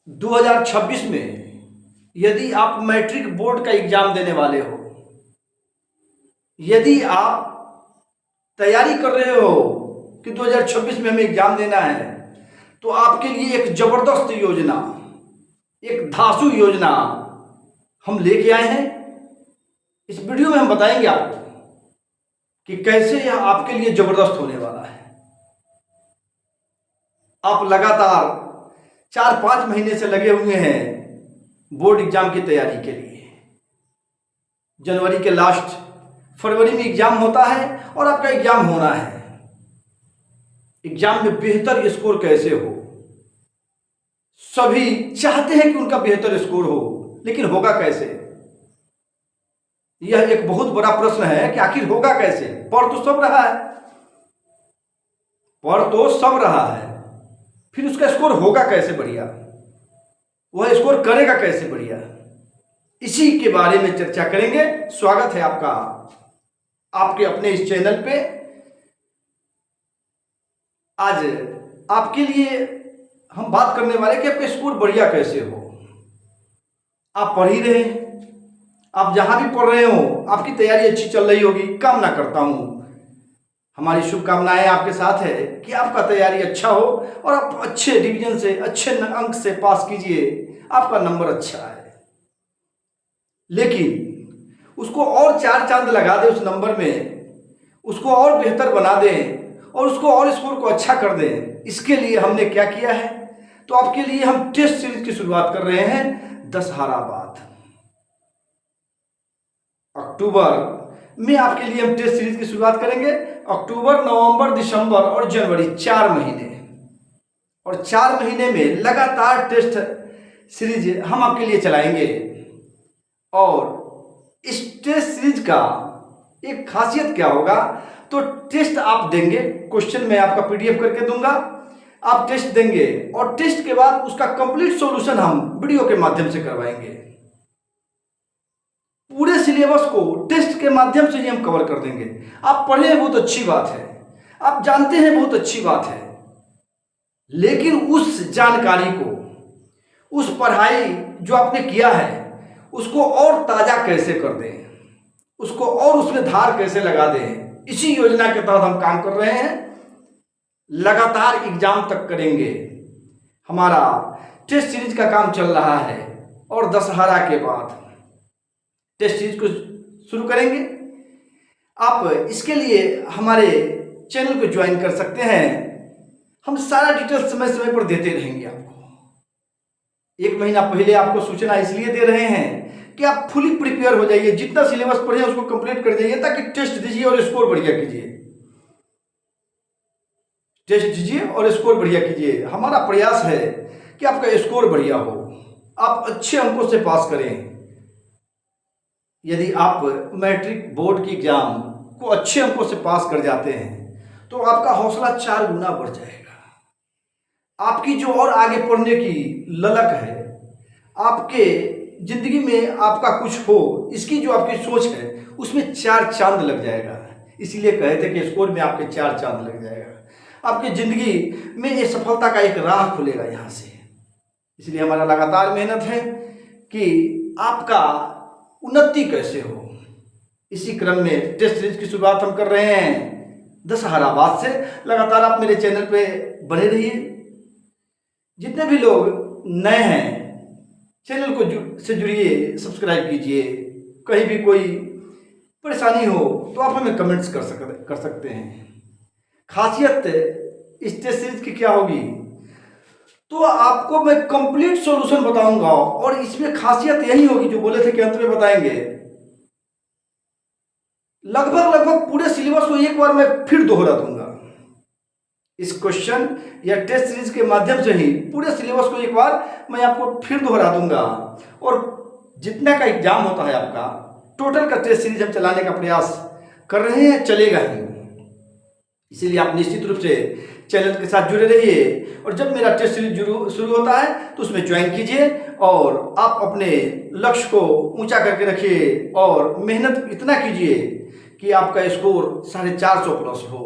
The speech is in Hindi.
2026 में यदि आप मैट्रिक बोर्ड का एग्जाम देने वाले हो, यदि आप तैयारी कर रहे हो कि 2026 में हमें एग्जाम देना है, तो आपके लिए एक जबरदस्त योजना, एक धांसू योजना हम लेके आए हैं। इस वीडियो में हम बताएंगे आपको कि कैसे यह आपके लिए जबरदस्त होने वाला है। आप लगातार 4-5 महीने से लगे हुए हैं बोर्ड एग्जाम की तैयारी के लिए। जनवरी के लास्ट, फरवरी में एग्जाम होता है और आपका एग्जाम होना है। एग्जाम में बेहतर स्कोर कैसे हो, सभी चाहते हैं कि उनका बेहतर स्कोर हो, लेकिन होगा कैसे? यह एक बहुत बड़ा प्रश्न है कि आखिर होगा कैसे। पढ़ तो सब रहा है, फिर उसका स्कोर होगा कैसे बढ़िया, वह स्कोर करेगा कैसे बढ़िया, इसी के बारे में चर्चा करेंगे। स्वागत है आपका आपके अपने इस चैनल पे। आज आपके लिए हम बात करने वाले कि आपका स्कोर बढ़िया कैसे हो। आप पढ़ ही रहे हैं, आप जहां भी पढ़ रहे हो आपकी तैयारी अच्छी चल रही होगी। कामना करता हूं, हमारी शुभकामनाएं आपके साथ है कि आपका तैयारी अच्छा हो और आप अच्छे डिवीजन से, अच्छे अंक से पास कीजिए, आपका नंबर अच्छा है। लेकिन उसको और 4 चांद लगा दे उस नंबर में, उसको और बेहतर बना दें और उसको और स्कोर को अच्छा कर दें। इसके लिए हमने क्या किया है, तो आपके लिए हम टेस्ट सीरीज की शुरुआत कर रहे हैं दशहरा बाद। अक्टूबर में आपके लिए हम टेस्ट सीरीज की शुरुआत करेंगे। अक्टूबर, नवंबर, दिसंबर और जनवरी, 4 महीने, और 4 महीने में लगातार टेस्ट सीरीज हम आपके लिए चलाएंगे। और इस टेस्ट सीरीज का एक खासियत क्या होगा, तो टेस्ट आप देंगे, क्वेश्चन मैं आपका पीडीएफ करके दूंगा, आप टेस्ट देंगे और टेस्ट के बाद उसका कंप्लीट सॉल्यूशन हम वीडियो के माध्यम से करवाएंगे। पूरे सिलेबस को टेस्ट के माध्यम से ही हम कवर कर देंगे। आप पढ़े हैं, बहुत अच्छी बात है, आप जानते हैं, बहुत अच्छी बात है, लेकिन उस जानकारी को, उस पढ़ाई जो आपने किया है, उसको और ताजा कैसे कर दें, उसको और उसमें धार कैसे लगा दें, इसी योजना के तहत हम काम कर रहे हैं। लगातार एग्जाम तक करेंगे। हमारा टेस्ट सीरीज का काम चल रहा है और दशहरा के बाद टेस्ट सीरीज को शुरू करेंगे। आप इसके लिए हमारे चैनल को ज्वाइन कर सकते हैं। हम सारा डिटेल समय समय पर देते रहेंगे आपको। 1 महीना पहले आपको सूचना इसलिए दे रहे हैं कि आप फुली प्रिपेयर हो जाइए, जितना सिलेबस पढ़े उसको कंप्लीट कर जाइए, ताकि टेस्ट दीजिए और स्कोर बढ़िया कीजिए। टेस्ट दीजिए और स्कोर बढ़िया कीजिए। हमारा प्रयास है कि आपका स्कोर बढ़िया हो, आप अच्छे अंकों से पास करें। यदि आप मैट्रिक बोर्ड की एग्जाम को अच्छे अंकों से पास कर जाते हैं तो आपका हौसला 4 गुना बढ़ जाएगा। आपकी जो और आगे पढ़ने की ललक है, आपके जिंदगी में आपका कुछ हो, इसकी जो आपकी सोच है, उसमें 4 चांद लग जाएगा। इसीलिए कहे थे कि स्कोर में आपके 4 चांद लग जाएगा। आपकी जिंदगी में ये सफलता का एक राह खुलेगा यहाँ से। इसलिए हमारा लगातार मेहनत है कि आपका उन्नति कैसे हो। इसी क्रम में टेस्ट सीरीज की शुरुआत हम कर रहे हैं दशहरा बाद से। लगातार आप मेरे चैनल पे बने रहिए। जितने भी लोग नए हैं, चैनल को से जुड़िए, सब्सक्राइब कीजिए। कहीं भी कोई परेशानी हो तो आप हमें कमेंट्स कर सकते हैं। खासियत इस टेस्ट सीरीज की क्या होगी, तो आपको मैं कंप्लीट सॉल्यूशन बताऊंगा, और इसमें खासियत यही होगी जो बोले थे कि अंत में बताएंगे। लगभग पूरे सिलेबस को एक बार मैं फिर दोहरा दूंगा। इस क्वेश्चन या टेस्ट सीरीज के माध्यम से ही पूरे सिलेबस को एक बार मैं आपको फिर दोहरा दूंगा। और जितना का एग्जाम होता है आपका, टोटल का टेस्ट सीरीज हम चलाने का प्रयास कर रहे हैं, चलेगा ही। इसीलिए आप निश्चित रूप से चैनल के साथ जुड़े रहिए, और जब मेरा टेस्ट सीरीज शुरू होता है तो उसमें ज्वाइन कीजिए और आप अपने लक्ष्य को ऊंचा करके रखिए और मेहनत इतना कीजिए कि आपका स्कोर 450 प्लस हो।